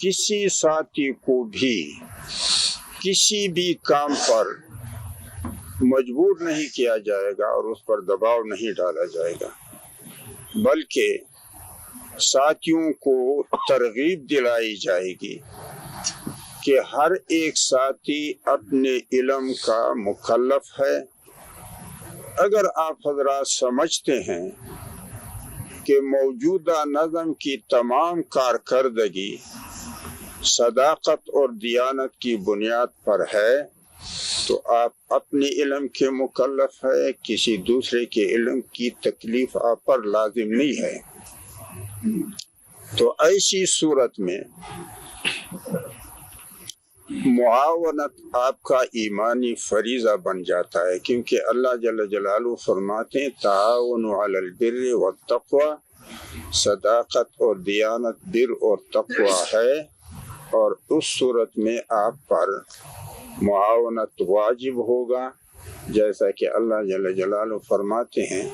کسی ساتھی کو بھی کسی بھی کام پر مجبور نہیں کیا جائے گا اور اس پر دباؤ نہیں ڈالا جائے گا، بلکہ ساتھیوں کو ترغیب دلائی جائے گی کہ ہر ایک ساتھی اپنے علم کا مکلف ہے۔ اگر آپ حضرات سمجھتے ہیں کہ موجودہ نظم کی تمام کارکردگی صداقت اور دیانت کی بنیاد پر ہے تو آپ اپنے علم کے مکلف ہے، کسی دوسرے کے علم کی تکلیف آپ پر لازم نہیں ہے۔ تو ایسی صورت میں معاونت آپ کا ایمانی فریضہ بن جاتا ہے، کیونکہ اللہ جل جلالہ فرماتے ہیں تعاونوا علی البر والتقوی، صداقت اور دیانت بر اور تقوی ہے، اور اس صورت میں آپ پر معاونت واجب ہوگا، جیسا کہ اللہ جل جلالہ فرماتے ہیں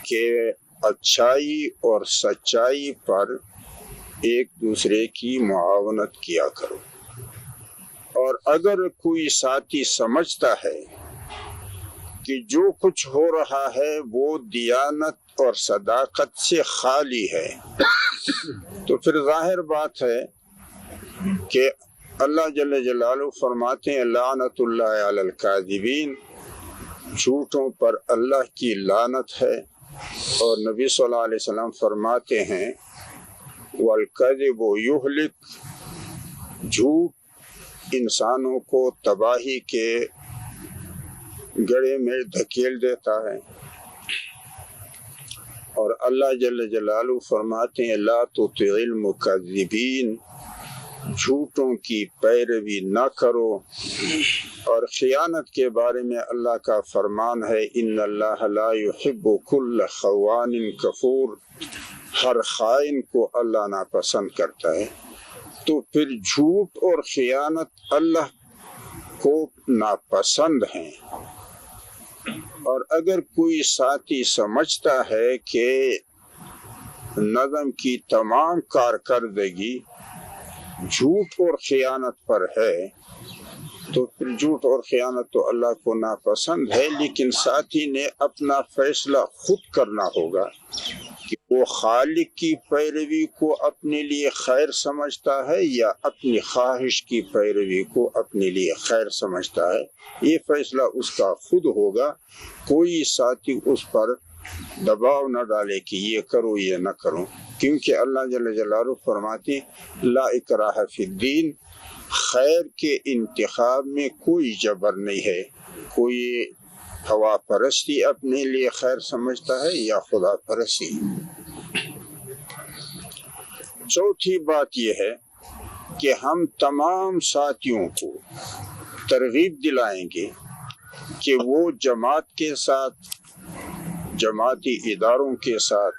کہ اچھائی اور سچائی پر ایک دوسرے کی معاونت کیا کرو۔ اور اگر کوئی ساتھی سمجھتا ہے کہ جو کچھ ہو رہا ہے وہ دیانت اور صداقت سے خالی ہے تو پھر ظاہر بات ہے کہ اللہ جل جلالہ فرماتے ہیں لعنت اللہ علی الکاذبین، جھوٹوں پر اللہ کی لعنت ہے، اور نبی صلی اللہ علیہ وسلم فرماتے ہیں والکذب یہلک، جھوٹ انسانوں کو تباہی کے گڑھے میں دھکیل دیتا ہے، اور اللہ جل جلالہ فرماتے ہیں لا تطع المکذبین، جھوٹوں کی پیروی نہ کرو۔ اور خیانت کے بارے میں اللہ کا فرمان ہے ان اللہ لا یحب کل خوان کفور، ہر خائن کو اللہ ناپسند کرتا ہے۔ تو پھر جھوٹ اور خیانت اللہ کو ناپسند ہیں، اور اگر کوئی ساتھی سمجھتا ہے کہ نظم کی تمام کارکردگی جھوٹ اور خیانت پر ہے تو پھر جھوٹ اور خیانت تو اللہ کو ناپسند ہے، لیکن ساتھی نے اپنا فیصلہ خود کرنا ہوگا کہ وہ خالق کی پیروی کو اپنے لیے خیر سمجھتا ہے یا اپنی خواہش کی پیروی کو اپنے لیے خیر سمجھتا ہے۔ یہ فیصلہ اس کا خود ہوگا، کوئی ساتھی اس پر دباؤ نہ ڈالے کہ یہ کرو یہ نہ کرو، کیونکہ اللہ جل جلالہ فرماتے لا اکراہ فی الدین، خیر کے انتخاب میں کوئی جبر نہیں ہے، کوئی ہوا پرستی اپنے لیے خیر سمجھتا ہے یا خدا پرستی۔ چوتھی بات یہ ہے کہ ہم تمام ساتھیوں کو ترغیب دلائیں گے کہ وہ جماعت کے ساتھ، جماعتی اداروں کے ساتھ،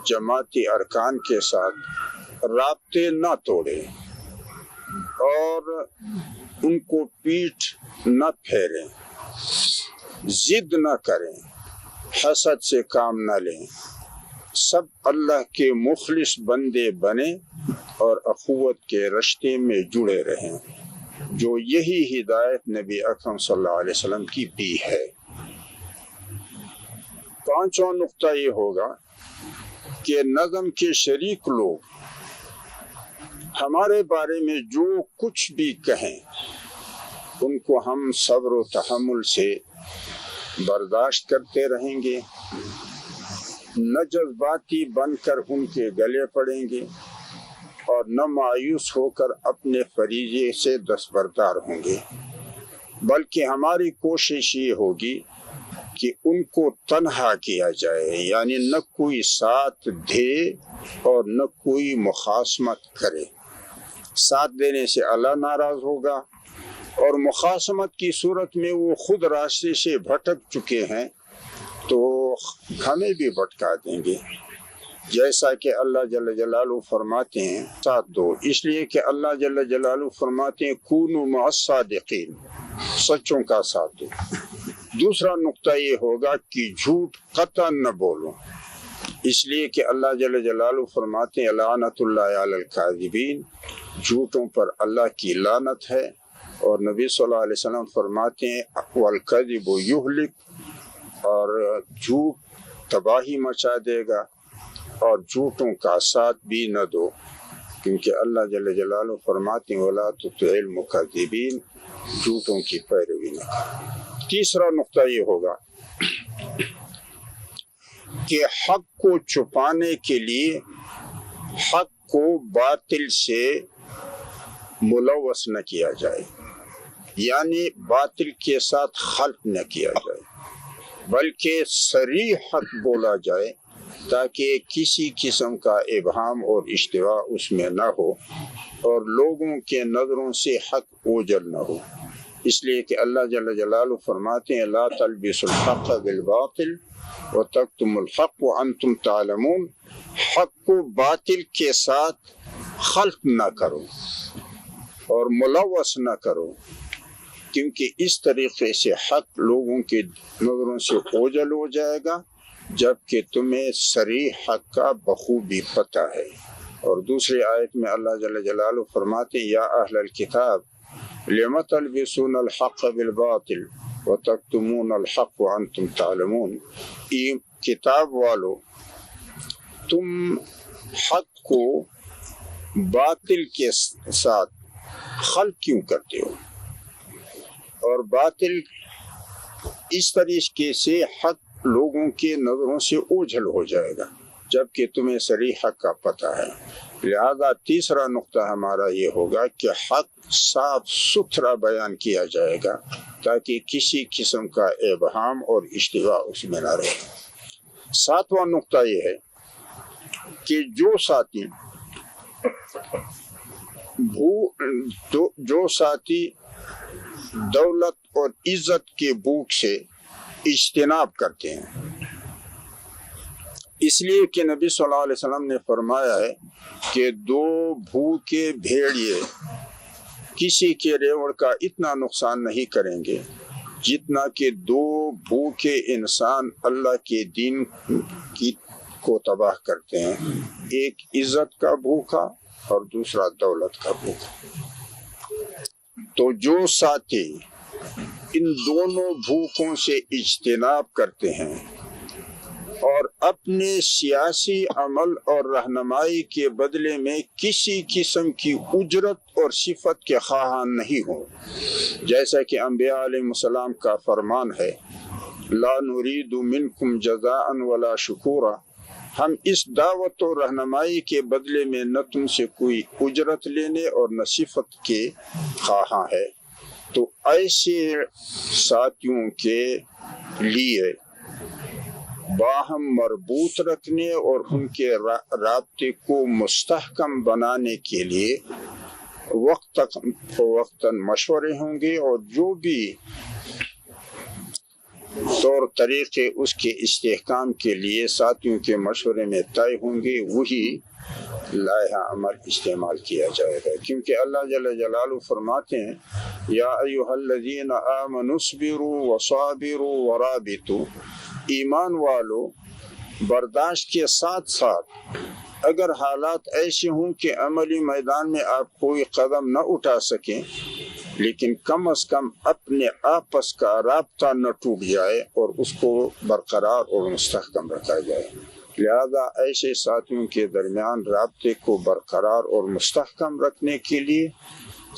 جماعتی ارکان کے ساتھ رابطے نہ توڑیں اور ان کو پیٹھ نہ پھیریں، ضد نہ کریں، حسد سے کام نہ لیں، سب اللہ کے مخلص بندے بنیں اور اخوت کے رشتے میں جڑے رہیں، جو یہی ہدایت نبی اکرم صلی اللہ علیہ وسلم کی بھی ہے۔ پانچواں نقطہ یہ ہوگا کہ نظم کے شریک لوگ ہمارے بارے میں جو کچھ بھی کہیں ان کو ہم صبر و تحمل سے برداشت کرتے رہیں گے، نہ جذباتی بن کر ان کے گلے پڑیں گے اور نہ مایوس ہو کر اپنے فریضے سے دستبردار ہوں گے، بلکہ ہماری کوشش یہ ہوگی کہ ان کو تنہا کیا جائے، یعنی نہ کوئی ساتھ دے اور نہ کوئی مخاصمت کرے۔ ساتھ دینے سے اللہ ناراض ہوگا اور مخاصمت کی صورت میں وہ خود راستے سے بھٹک چکے ہیں تو ہمیں بھی بھٹکا دیں گے، جیسا کہ اللہ جل جلالہ فرماتے ہیں ساتھ دو، اس لیے کہ اللہ جل جلالہ فرماتے ہیں کونوا مع الصادقین، سچوں کا ساتھ دو۔ دوسرا نقطہ یہ ہوگا کہ جھوٹ قطعا نہ بولو، اس لیے کہ اللہ جل جلالہ فرماتے ہیں لعنت اللہ علی الکاذبین، جھوٹوں پر اللہ کی لعنت ہے، اور نبی صلی اللہ علیہ وسلم فرماتے ہیں والکذب یہلک، اور جھوٹ تباہی مچا دے گا، اور جھوٹوں کا ساتھ بھی نہ دو، کیونکہ اللہ جل جلالہ فرماتے ہیں ولا تطع المکذبین، جھوٹوں کی پیروی نہ کرو۔ تیسرا نقطہ یہ ہوگا کہ حق کو چھپانے کے لیے حق کو باطل سے ملوث نہ کیا جائے، یعنی باطل کے ساتھ خلط نہ کیا جائے، بلکہ صریح حق بولا جائے تاکہ کسی قسم کا ابہام اور اشتباہ اس میں نہ ہو اور لوگوں کے نظروں سے حق اوجھل نہ ہو۔ اس لیے کہ اللہ جل جلالہ فرماتے ہیں لا تلبسوا الحق بالباطل وتکتموا الحق وانتم تعلمون، حق کو باطل کے ساتھ خلط نہ کرو اور ملوث نہ کرو، کیونکہ اس طریقے سے حق لوگوں کے نظروں سے اوجھل ہو جائے گا، جبکہ تمہیں صریح حق کا بخوبی پتہ ہے۔ اور دوسری آیت میں اللہ جل جلالہ فرماتے ہیں یا اہل الکتاب لم تلبسون الحق بالباطل وتکتمون الحق وانتم تعلمون، کتاب والو تم حق کو باطل کے ساتھ خلط کیوں کرتے ہو، اور باطل اس طریقے سے حق لوگوں کے نظروں سے اوجھل ہو جائے گا، جبکہ تمہیں صریح حق کا پتہ ہے۔ لہذا تیسرا نقطہ ہمارا یہ ہوگا کہ حق صاف ستھرا بیان کیا جائے گا تاکہ کسی قسم کا ابہام اور اشتباہ اس میں نہ رہے۔ ساتواں نقطہ یہ ہے کہ جو ساتھی دولت اور عزت کے بھوک سے اجتناب کرتے ہیں، اس لیے کہ نبی صلی اللہ علیہ وسلم نے فرمایا ہے کہ دو بھوکے بھیڑیے کسی کے ریوڑ کا اتنا نقصان نہیں کریں گے جتنا کہ دو بھوکے انسان اللہ کے دین کو تباہ کرتے ہیں، ایک عزت کا بھوکا اور دوسرا دولت کا بھوکا۔ تو جو ساتھی ان دونوں بھوکوں سے اجتناب کرتے ہیں اور اپنے سیاسی عمل اور رہنمائی کے بدلے میں کسی قسم کی اجرت اور صفت کے خواہان نہیں ہوں، جیسا کہ انبیاء علیہ السلام کا فرمان ہے لا نرید منکم جزاء ولا شکورا، ہم اس دعوت و رہنمائی کے بدلے میں نہ تم سے کوئی اجرت لینے اور نہ صفت کے خواہاں ہے۔ تو ایسے ساتھیوں کے لیے باہم مربوط رکھنے اور ان کے رابطے کو مستحکم بنانے کے لیے وقتاً مشورے ہوں گے، اور جو بھی طور طریقے اس کے استحکام کے لیے ساتھیوں کے مشورے میں طے ہوں گے وہی لائحہ عمل استعمال کیا جائے گا، کیونکہ اللہ جل جلالہ فرماتے ہیں یا ایھا الذین آمنوا اصبروا وصابروا ورابطوا، ایمان والو برداشت کے ساتھ ساتھ اگر حالات ایسے ہوں کہ عملی میدان میں آپ کوئی قدم نہ اٹھا سکیں، لیکن کم از کم اپنے آپس کا رابطہ نہ ٹوٹ جائے اور اس کو برقرار اور مستحکم رکھا جائے۔ لہذا ایسے ساتھیوں کے درمیان رابطے کو برقرار اور مستحکم رکھنے کے لیے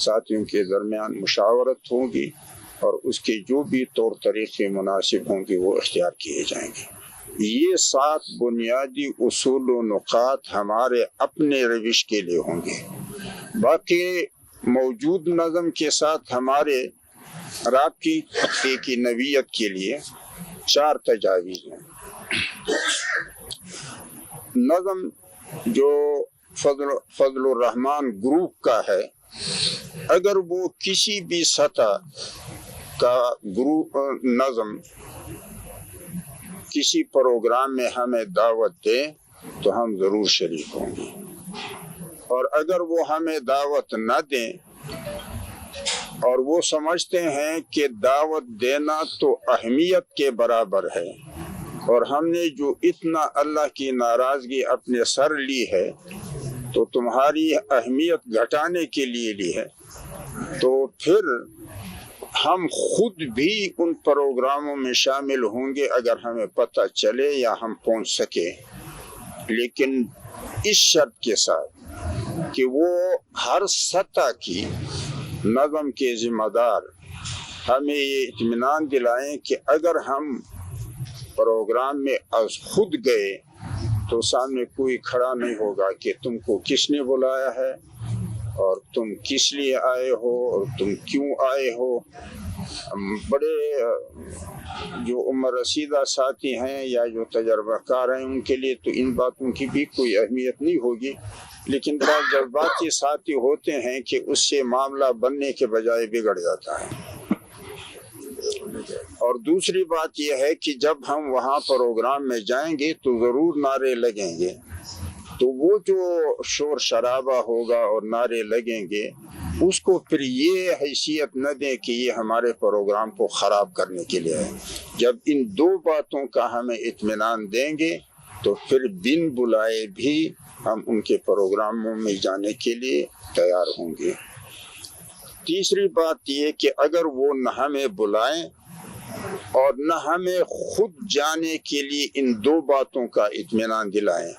ساتھیوں کے درمیان مشاورت ہوگی، اور اس کے جو بھی طور طریقے مناسب ہوں گے وہ اختیار کیے جائیں گے۔ یہ 7 بنیادی اصول و نقاط ہمارے اپنے روش کے لیے ہوں گے، باقی موجود نظم کے ساتھ ہمارے رابطے کی نوعیت کے لیے 4 تجاویز ہیں۔ نظم جو فضل الرحمان گروپ کا ہے، اگر وہ کسی بھی سطح کا گروپ نظم کسی پروگرام میں ہمیں دعوت دے تو ہم ضرور شریک ہوں گے، اور اگر وہ ہمیں دعوت نہ دیں اور وہ سمجھتے ہیں کہ دعوت دینا تو اہمیت کے برابر ہے، اور ہم نے جو اتنا اللہ کی ناراضگی اپنے سر لی ہے تو تمہاری اہمیت گھٹانے کے لیے لی ہے، تو پھر ہم خود بھی ان پروگراموں میں شامل ہوں گے اگر ہمیں پتہ چلے یا ہم پہنچ سکے، لیکن اس شرط کے ساتھ کہ وہ ہر سطح کی نظم کے ذمہ دار ہمیں یہ اطمینان دلائیں کہ اگر ہم پروگرام میں از خود گئے تو سامنے کوئی کھڑا نہیں ہوگا کہ تم کو کس نے بلایا ہے اور تم کس لیے آئے ہو اور تم کیوں آئے ہو۔ بڑے جو عمر رسیدہ ساتھی ہیں یا جو تجربہ کار ہیں ان کے لیے تو ان باتوں کی بھی کوئی اہمیت نہیں ہوگی، لیکن بعض جذباتی ساتھی ہوتے ہیں کہ اس سے معاملہ بننے کے بجائے بگڑ جاتا ہے۔ اور دوسری بات یہ ہے کہ جب ہم وہاں پروگرام میں جائیں گے تو ضرور نعرے لگیں گے، تو وہ جو شور شرابہ ہوگا اور نعرے لگیں گے اس کو پھر یہ حیثیت نہ دیں کہ یہ ہمارے پروگرام کو خراب کرنے کے لیے ہے۔ جب ان دو باتوں کا ہمیں اطمینان دیں گے تو پھر بن بلائے بھی ہم ان کے پروگراموں میں جانے کے لیے تیار ہوں گے۔ تیسری بات یہ کہ اگر وہ نہ ہمیں بلائیں اور نہ ہمیں خود جانے کے لیے ان دو باتوں کا اطمینان دلائیں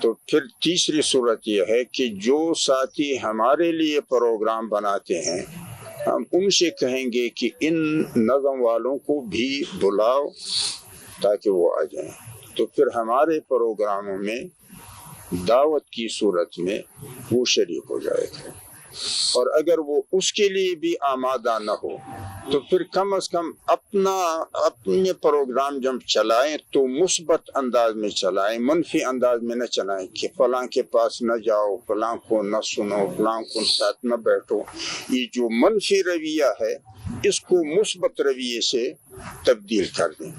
تو پھر تیسری صورت یہ ہے کہ جو ساتھی ہمارے لیے پروگرام بناتے ہیں ہم ان سے کہیں گے کہ ان نظم والوں کو بھی بلاؤ تاکہ وہ آ جائیں، تو پھر ہمارے پروگراموں میں دعوت کی صورت میں وہ شریک ہو جائے گا۔ اور اگر وہ اس کے لیے بھی آمادہ نہ ہو تو پھر کم از کم اپنے پروگرام جب چلائیں تو مثبت انداز میں چلائیں، منفی انداز میں نہ چلائیں کہ فلاں کے پاس نہ جاؤ، فلاں کو نہ سنو، فلاں کو ساتھ نہ بیٹھو۔ یہ جو منفی رویہ ہے اس کو مثبت رویے سے تبدیل کر دیں۔